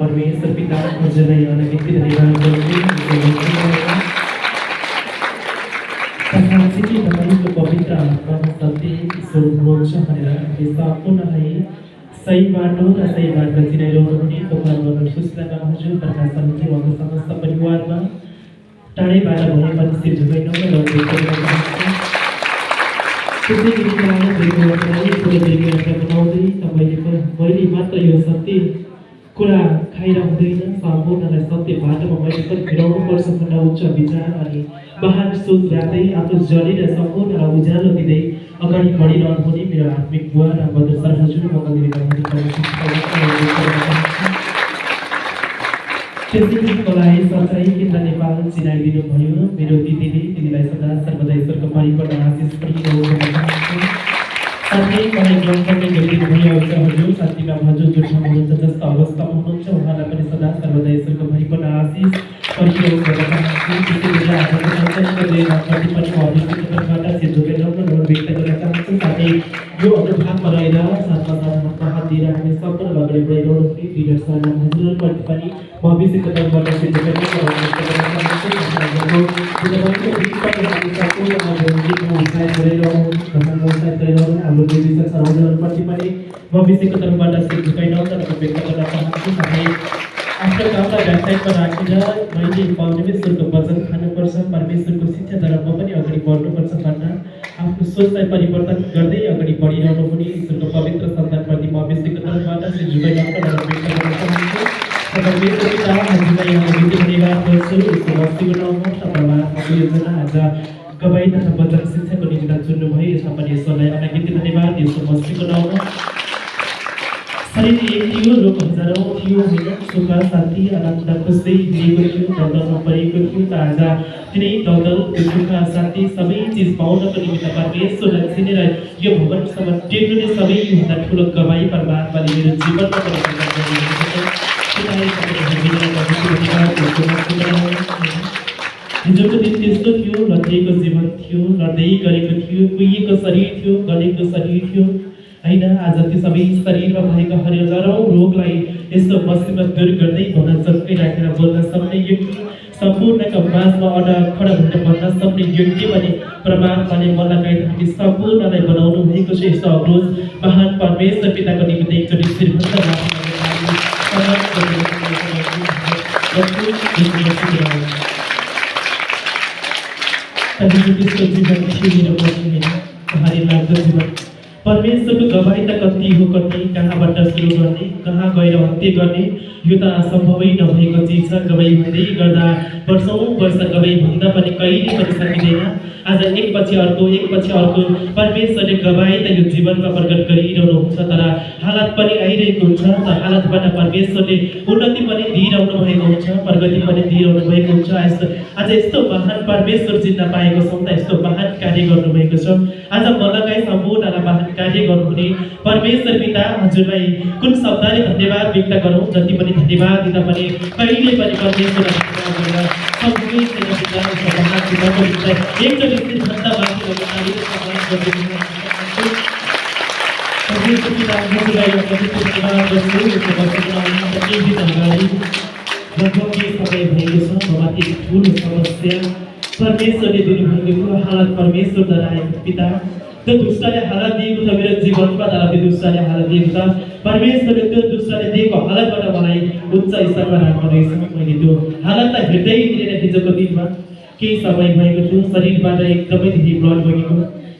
परमेश्वर पिता हजुरलाई अनगिन्ती धन्यवाद गर्छु। साँच्चै तपाईँको पवित्र आत्मा सत्य ईश्वर हुनुहुन्छ भनेर हामी सम्पूर्णलाई सही बाटो र सही बाटो चिनाइरहनु हुने दोकान गर्नु सुस्लामा हजुर प्रकाश समिति उहाँको समस्त परिवारमा टाढैबाट भए पनि शिर झुकाइनु र त्यसै बनाउँदै तपाईँले मैले मात्र यो सत्य कुरा खाएर हुँदैन, सम्पूर्णलाई सत्य बाटोमा मैले पनि फिराउनु पर्छ भन्ने उच्च विचार अनि महान सोच राख्दै आफ्नो जडेर सम्पूर्णलाई उज्यालो दिँदै अगाडि बढिरहनु हुने मेरो आत्मिक बुवा र बद्र सर हजुर त्यसैलाई सच्चाइ केन्द्र नेपाल चिनाइदिनु भयो। मेरो दिदीले तिमीलाई सदा सर्वदा ईश्वरको परिपूर्ण आशिष पनि साथै मलाई ग्रहण गर्ने गरिदिनु भयो हजुर। साथीमा हजुर जो हुनुहुन्छ जस्तो अवस्थामा हुनुहुन्छ उहाँलाई पनि सदा सर्वदा ईश्वरको परिपूर्ण आशिष परिरहोस् भन्न चाहन्छु। त्यसैले आजको व्यक्त गर्न चाहन्छु। साथै यो अनुभागमा रहेर साथमा हात दिएर हामी सम्पूर्ण अगाडि बढाइरहनु हुने लिडर सरलाई हजुरहरूप्रति पनि भविष्यको तर्फबाट सिद्ध गर्न हाम्रो देवी सरहरूलाई पनि भविष्यको तर्फबाट सिद्ध व्यक्त गर्न चाहन्छु। साथै आफ्नो कामलाई व्यावसायिकमा राखेर मैले परमेश्वरको वचन खानुपर्छ, परमेश्वरको शिक्षाद्वारा म पनि अगाडि बढ्नुपर्छ भन्न आफ्नो सोचलाई परिवर्तन गर्दै अगाडि बढिरहनु हुने ईश्वरको पवित्र सन्तानप्रति भविष्यको तर्फबाट धन्यवाद गर्छु। यसको वस्तुको नाउँमा तपाईँलाई योजना आज गवाई तथा वचन शिक्षाको निम्ति चुन्नुभयो, यसमा पनि यसलाई अनगिन्ती धन्यवाद। यसको वस्तुको नाउँमा शरीर एक थियो, रोग हजारौँ थियो होइन, सुख शान्ति आनन्द खोज्दै दिएको थियो, दलदलमा परेको थियो। त आज तिनै दलदल त्यो सुख शान्ति सबै चिज पाउनको निमित्त परमेश्वरलाई चिनेर यो भवनसम्म टेक्नु नै सबैभन्दा ठुलो गवाई परमात्माले मेरो जीवनमा हिजोको दिन त्यस्तो थियो, लड्दिएको जीवन थियो, लड्दै गरेको थियो, कुहिएको शरीर थियो, गलेको शरीर थियो होइन। आज त्यो सबै शरीरमा भएका हजारौँ रोगलाई यस्तो मसिमा दूर गर्दै भन्न चक्कै राखेर बोल्न सक्ने योग्य, सम्पूर्णका माझमा खडा भएर भन्न सक्ने योग्य भने परमात्माले मलाई हामी सम्पूर्णलाई बनाउनु भएको छ। यस्तो अग्रोज महान परमेश्वर पिताको निमित्त एकचोटि जीवन परमेश्वरको गवाई त कति हो, कति कहाँबाट सुरु गर्ने, कहाँ गएर अन्त्य गर्ने, यो त असम्भवै नभएको चिज छ। गवाई हुँदै गर्दा वर्षौँ वर्ष गवाई भन्दा पनि कहिले पनि सकिँदैन। आज एकपछि अर्को परमेश्वरले गवाई त यो जीवनमा प्रकट गरिरहनुहुन्छ, तर हालत पनि आइरहेको हुन्छ। त हालतबाट परमेश्वरले उन्नति पनि दिइरहनु भएको हुन्छ, प्रगति पनि दिइरहनु भएको हुन्छ। आज यस्तो महान परमेश्वर चिन्न पाएको छौँ, त यस्तो महान कार्य गर्नुभएको छ। आज मलाई सम्पूर्णलाई महान कार्य गर्नुहुने परमेश्वर पिता हजुरलाई कुन शब्दले धन्यवाद व्यक्त गरौँ, जति पनि धन्यवाद दिँदा पनि कहिले पनि परमेश्वरलाई परमेश्वरले दिनुभएको हालत परमेश्वरद्वारा आएको पिता। त्यो दुष्टले हालत दिएको छ मेरो जीवनमा, तर त्यो दुष्टले हालत दिएको छ परमेश्वरले त्यो दुष्टले दिएको हालतबाट मलाई उच्च स्तरमा राख्नु रहेछ। मैले त्यो हालतलाई हेर्दै हिँडेर हिजोको दिनमा केही समय भएको थियो, शरीरबाट एकदमै धेरै ब्लड बगेको,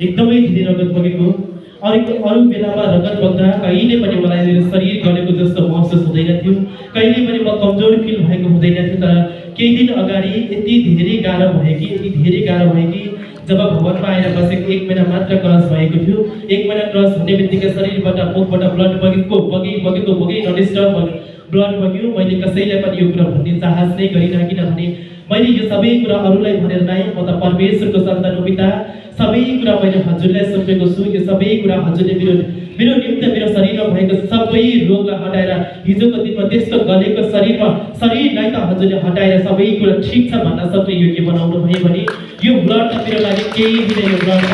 एकदमै धेरै रगत बगेको। अरू बेलामा रगत बग्दा कहिले पनि मलाई मेरो शरीर गलेको जस्तो महसुस हुँदैन थियो, कहिले पनि म कमजोर फिल भएको हुँदैन थियो। तर केही दिन अगाडि यति धेरै गाह्रो भयो कि जब भवनमा आएर बसेको 1 महिना मात्र क्रस भएको थियो। 1 महिना क्रस हुने बित्तिकै शरीरबाट मुखबाट ब्लड बगेको ननस्टप ब्लड बग्यो। मैले कसैलाई पनि यो कुरा भन्ने साहस नै गरिनँ, किनभने मैले यो सबै कुरा अरूलाई भनेर नै म त परमेश्वरको सन्तान हो पिता। सबै कुरा मैले हजुरलाई सुम्पेको छु। यो सबै कुरा हजुरले मेरो निमित्त मेरो शरीरमा भएको सबै रोगलाई हटाएर हिजोको दिनमा त्यस्तो गलेको शरीरलाई त हजुरले हटाएर सबै कुरा ठिक छ भन्न सक्ने योग्य बनाउनु भयो भने यो ब्लड त मेरो लागि केही दिन यो ब्लड छ।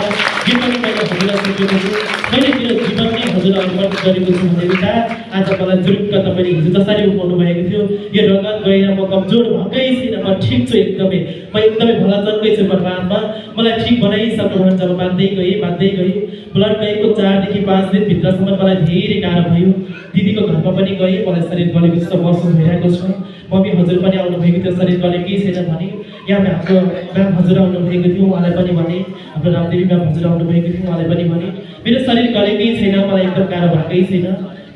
यो पनि मैले हजुरलाई सुम्पेको छु। मैले मेरो जीवन नै हजुर अर्पण गरेको छु भने पिता आज मलाई जुरुक्क तपाईँले हिजो जसरी उठाउनु भएको थियो यो रगत गएर म कमजोर भएकै छैन, म ठिक छु एकदमै, म एकदमै भलाचन्कै छु परमात्मा, मलाई ठिक बनाइसक्नु भने जब मान्दै गएँ ब्लड गएको 4 देखि 5 दिनभित्रसम्म मलाई धेरै गाह्रो भयो। दिदीको घरमा पनि गएँ, मलाई शरीर गलेको जस्तो महसुस भइरहेको छ। मम्मी हजुर पनि आउनुभएको थियो, शरीर गलेकै छैन भने। यहाँ हाम्रो म्याम हजुर आउनुभएको थियो, उहाँलाई पनि भने। हाम्रो रामदेवी म्याम हजुर आउनुभएको थियो, उहाँलाई पनि भने मेरो शरीर गलेकै छैन, मलाई एकदम गाह्रो भएकै छैन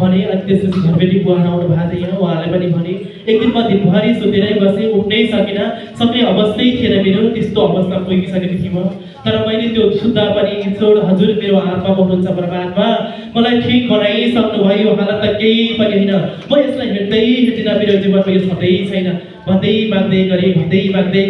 भने। अनि त्यसपछि घरबेटी बुवा आउनु भएको थियो, यहाँ उहाँलाई पनि भने। एक दिन म दिनभरि सुतेरै बसेँ, उठ्नै सकिनँ, सक्ने अवस्थै थिएन मेरो, त्यस्तो अवस्था पुगिसकेको थिएँ म। तर मैले त्यो सुत्दा पनि ईश्वर हजुर मेरो हातमा हुनुहुन्छ परमात्मा, मलाई ठिक बनाइसक्नु भयो, हालत त केही पनि होइन, म यसलाई हेर्दै हेर्दिनँ, मेरो जीवनमा यो छँदै छैन भन्दै माग्दै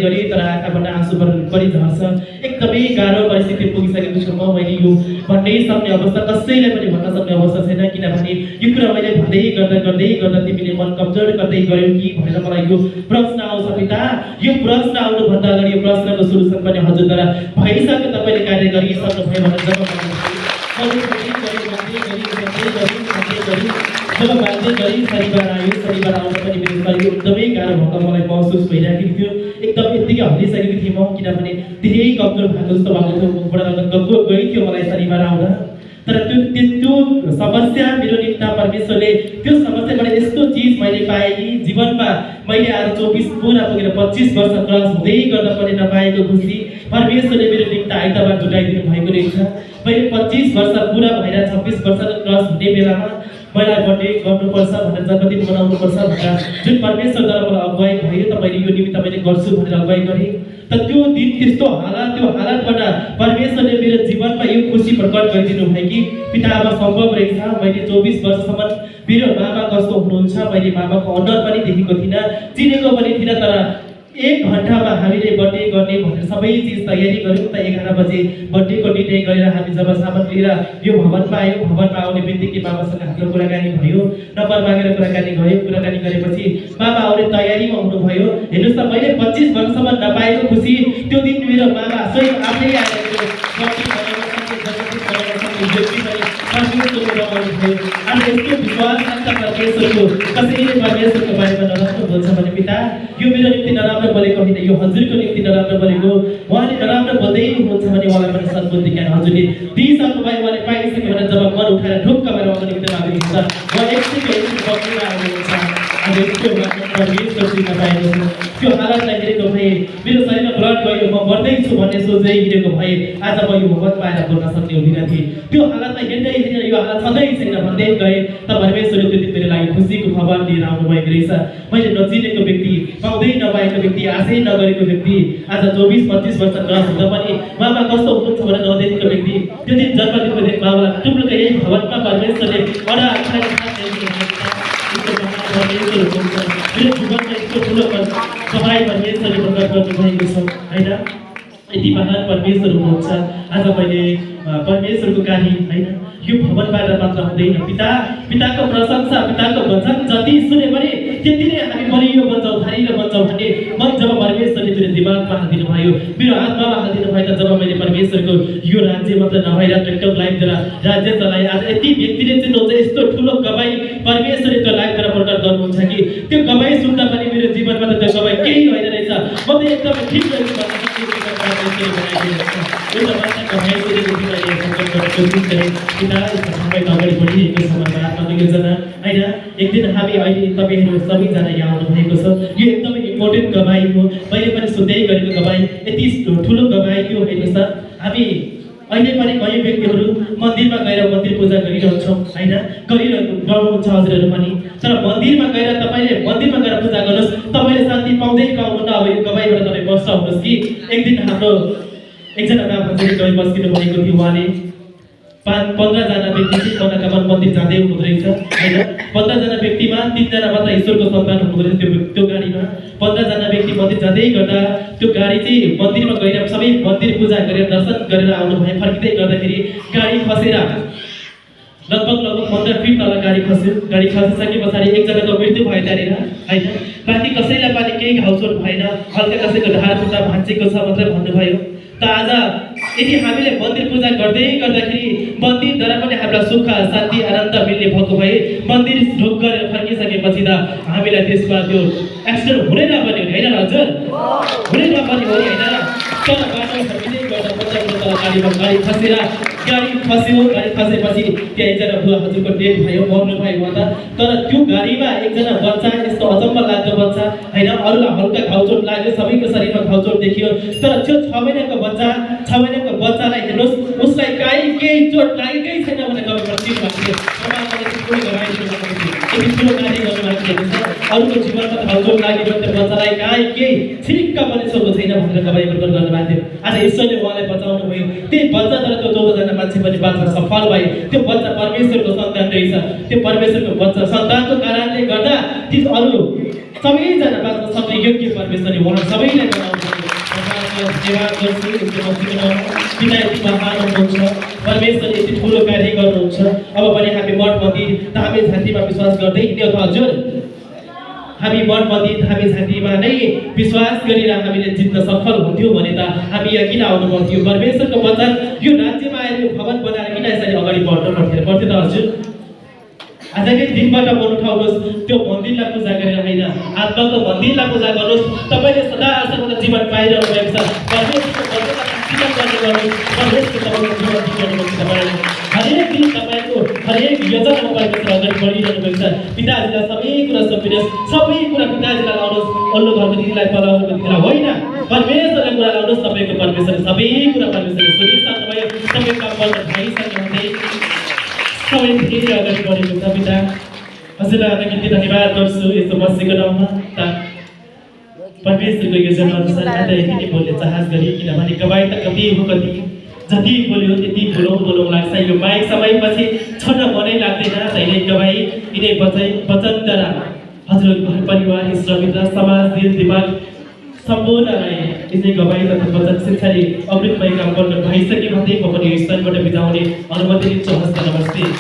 गरेँ तर आँखाबाट आँसु पनि झर्छ। एकदमै गाह्रो परिस्थिति पुगिसकेको छु म। मैले यो भन्नै सक्ने अवस्था कसैलाई पनि भन्न सक्ने अवस्था छैन, किनभने यो कुरा मैले भन्दै गर्दा तिमीले मन कमजोर गर्दै गयौ कि भनेर मलाई यो प्रश्न आउँछ पिता। यो प्रश्न आउनुभन्दा अगाडि यो प्रश्नको सोल्युसन पनि हजुरद्वारा भइसक्यो, तपाईँले कार्य गरिसक्नु भयो भनेर जब बाध्य गरी शनिबार आयो, शनिबार आउँदा पनि मेरो शरीर एकदमै गाह्रो भएको मलाई महसुस भइरहेको थियो। एकदम यत्तिकै हल्लिसकेको थिएँ म, किनभने धेरै कमजोर भएको जस्तो भएको थियो, मुखबाट गइ थियो मलाई शनिबार आउँदा। तर त्यो समस्या मेरो निम्ति परमेश्वरले त्यो समस्याबाट यस्तो चिज मैले पाएँ कि जीवनमा मैले आज 24 पुरा पुगेर 25 वर्ष क्रस हुँदै गर्दा पनि नपाएको खुसी परमेश्वरले मेरो निम्ति आइतबार जुटाइदिनु भएको रहेछ। मैले 25 वर्ष पुरा भएर 26 वर्षको क्रस हुने बेलामा मलाई बर्थडे गर्नुपर्छ भनेर, जन्मदिन मनाउनुपर्छ भनेर जुन परमेश्वरद्वारा मलाई अगुवाई भयो, त मैले यो निमित्त मैले गर्छु भनेर अगुवाई गरेँ। त त्यो दिन त्यो हालतबाट परमेश्वरले मेरो जीवनमा यो खुसी प्रकट गरिदिनु भयो कि पिता अब सम्भव रहेछ। मैले 24 वर्षसम्म मेरो मामा कस्तो हुनुहुन्छ मैले मामाको अनुहार पनि देखेको थिइनँ, चिनेको पनि थिइनँ। तर 1 घन्टामा हामीले बर्थडे गर्ने भनेर सबै चिज तयारी गऱ्यौँ। त 11 बजे बर्थडेको निर्णय गरेर हामी जब सामान लिएर यो भवनमा आयौँ, भवनमा आउने बित्तिकै बाबासँग हाम्रो कुराकानी भयो, नम्बर मागेर कुराकानी गरेपछि बाबा आउने तयारीमा हुनुभयो। हेर्नुहोस् त, मैले 25 वर्षसम्म नपाएको खुसी त्यो दिन मेरो मामा स्वयं आफै आएर आज यस्तो विश्वास परमेश्वरको कसैले परमेश्वरको बारेमा नराम्रो बोल्छ भने पिता यो मेरो निम्ति नराम्रो बोलेको होइन, यो हजुरको निम्ति नराम्रो बोलेको। उहाँले नराम्रो बोल्दै हुनुहुन्छ भने उहाँलाई पनि सद्बुद्धि ज्ञान हजुरले दिइसक्नु भयो, उहाँले पाइसक्यो भने जब मन उठाएर ढुक्क भएर उहाँको निम्ति लाग्नुहुन्छ, उहाँ एकछिन बक्सिएर आउनुहुन्छ। आज यस्तो परमेश्वर चिन्न पाएको छु। त्यो हालतलाई हेरेको भए मेरो शरीरमा ब्लड गयो, म मर्दैछु भन्ने सोच्दै हिँडेको भए आज म यो भवनमा आएर बोल्न सक्ने हुँदिनँ थिएँ। त्यो हालतलाई हेर्दै यो हालत छँदै छैन भन्दै गएँ त परमेश्वरले त्यो दिन मेरो लागि खुसीको खबर लिएर आउनुभएको रहेछ। मैले नचिनेको व्यक्ति, पाउँदै नपाएको व्यक्ति, आशै नगरेको व्यक्ति आज 24-25 वर्ष क्रस हुँदा पनि मामा कस्तो हुनुहुन्छ भनेर नदेखेको व्यक्ति त्यो दिन जन्मदिनको दिन बाबालाई टुप्लुक यही भवनमा परमेश्वरले मेरो जीवनमा यस्तो ठुलो तपाईँ परमेश्वरले प्रकट गर्नुभएको छ होइन। यति महान परमेश्वर हुनुहुन्छ। आज मैले परमेश्वरको कार्य होइन यो भवनबाट मात्र हुँदैन, पिताको प्रशंसा, पिताको वचन जति सुने पनि त्यति नै हामी बलियो बन्छौँ, धारिलो बन्छौँ भन्ने मन जब परमेश्वरले मेरो दिमागमा हालिदिनु भयो, मेरो आत्मामा हालिदिनु भयो, तब मैले परमेश्वरको यो राज्य मात्र नभएर टेक्टक लाइफद्वारा राज्य चलाएँ। आज यति व्यक्तिले चिन्नुहुन्छ, यस्तो ठुलो गवाई परमेश्वरले त्यो लाइफद्वारा प्रकट गर्नुहुन्छ कि त्यो गवाई सुन्दा पनि मेरो जीवनमा त त्यो गवाई केही होइन रहेछ, म त एकदमै ठिक रहेछु भन्ने अगाडि बढिरहेको छ आत्माको योजना होइन। एक दिन हामी अहिले तपाईँहरू सबैजना यहाँ आउनुभएको छ, यो एकदमै इम्पोर्टेन्ट गवाई हो। मैले पनि सुन्दै गरेको गवाई यति ठुलो गवाई थियो। हेर्नुहोस् त, हामी अहिले पनि कयौँ व्यक्तिहरू मन्दिरमा गएर मन्दिर पूजा गरिरहन्छौँ होइन, गर्नुहुन्छ हजुरहरू पनि। तर मन्दिरमा गएर तपाईँले मन्दिरमा गएर पूजा गर्नुहोस्, तपाईँले शान्ति पाउँदै पाउनुहुन्न। अब यो गवाईबाट तपाईँ बस्छ हुनुहोस् कि एक दिन हाम्रो एकजना म्याम हजुरले गई बस्किनु भनेको थियो, उहाँले 15 जना व्यक्ति चाहिँ मनोकामना मन्दिर जाँदै हुनुहुँदो रहेछ होइन। 15 जना व्यक्तिमा 3 जना मात्र ईश्वरको सन्तान हुनुहुँदो रहेछ त्यो गाडीमा। 15 जना व्यक्ति मन्दिर जाँदै गर्दा त्यो गाडी चाहिँ मन्दिरमा गएर सबै मन्दिर पूजा गरेर दर्शन गरेर आउनुभयो। फर्किँदै गर्दाखेरि गाडी खसेर लगभग 15 फिट तल गाडी खस्यो। गाडी खसिसके पछाडि एकजनाको मृत्यु भयो त्यहाँनिर होइन। बाँकी कसैलाई पनि केही घाउचोट भएन, हल्का कसैको ढाड खुट्टा भाँचेको छ मात्रै भन्नुभयो। त आज यदि हामीले मन्दिर पूजा गर्दै गर्दाखेरि मन्दिरद्वारा पनि हामीलाई सुख शान्ति आनन्द मिल्ने भएको भए मन्दिर ढोक गरेर फर्किसकेपछि त हामीलाई त्यसमा त्यो एक्सिडेन्ट हुनै नपर्ने हो होइन हजुर हुनै नपर्ने हो होइन तर बाटो फर्किँदै गर्दा बच्चाको गाडीमा गाडी फस्यो गाडी फसेपछि त्यहाँ एकजना बुवा हजुरको डेथ भयो मर्नु भयो उहाँ तर त्यो गाडीमा एकजना बच्चा यस्तो अचम्म लाग्दो बच्चा होइन अरूलाई हल्का घाउचोट लाग्यो सबैको शरीरमा घाउचोट देखियो तर त्यो 6 महिनाको बच्चालाई हेर्नुहोस् उसलाई केही चोट लागेकै छैन भनेर गभर्नमेन्ट अरूको जीवनमा घाउचोट लाग्यो भने त्यो बच्चालाई केही छिरिक्क पनि सोको छैन भनेर गभर्नमेन्ट गर्नुभएको थियो आज ईश्वरले उहाँलाई बचाउनु भयो त्यही बच्चाद्वारा त्यो 14 जना मान्छे पनि बाँच्न सफल भए त्यो बच्चा परमेश्वरको सन्तान रहेछ त्यो परमेश्वरको बच्चा सन्तानको कारणले गर्दा ती अरू सबैजना बाँच्न सक्ने योग्य परमेश्वरले उहाँ सबैलाई बनाउनु सेवा गर्छु पिता यति महान हुनुहुन्छ परमेश्वरले यति ठुलो कार्य गर्नुहुन्छ अब पनि हामी मठ मन्दिर धामी झाँक्रीमा विश्वास गर्दै हिँड्यौँ त हजुर हामी मठ मन्दिर धामी झाँक्रीमा नै विश्वास गरेर हामीले जित्न सफल हुन्थ्यौँ भने त हामी यहाँ किन आउनु पर्थ्यो परमेश्वरको वचन यो राज्यमा आएर यो भवन बनाएर किन यसरी अगाडि बढ्नु पर्थ्यो त हजुर आजकै दिनबाट मन उठाउनुहोस् त्यो मन्दिरलाई पूजा गरेर होइन आत्माको मन्दिरलाई पूजा गर्नुहोस् तपाईले सदा आशाको जीवन पाइरहनु भएको छ हरेक दिन तपाईँको हरेक योजना परमेश्वर अगाडि बढिरहनु भएको छ पिताजीलाई सबै कुरा सुम्पिनुहोस् सबै कुरा पिताजीलाई लाउनुहोस् अल्लो घरको दिदीलाई पलाउनुको दिदीलाई होइन परमेश्वरलाई कुरा लाउनुहोस् तपाईँको परमेश्वरले सबै कुरा परमेश्वरले सुनिसक्नुभयो सबै काम गर्न भइसक्नुहुँदै सबै फेरि अगाडि बढेको छ पिता हजुरलाई अलिकति धन्यवाद गर्छु यस्तो बसेको ठाउँमा परमेश्वरको योजना अनुसार आज यति बोल्ने चाहस गरी किनभने गवाई त कति हो कति जति बोल्यो त्यति बोलौँ लाग्छ यो माइक समयपछि छोड्न मनै लाग्दैन तैँले गवाई यिनै वचनद्वारा हजुरहरूको घर परिवार इष्टमित्र समाज दिल दिमाग सम्पूर्णलाई यसै गवाई तथा वचन शिक्षाले अमृतमय काम गर्न भइसके भन्दै म पनि यो स्थानबाट बिताउने अनुमति लिन्छु हस्त नमस्ते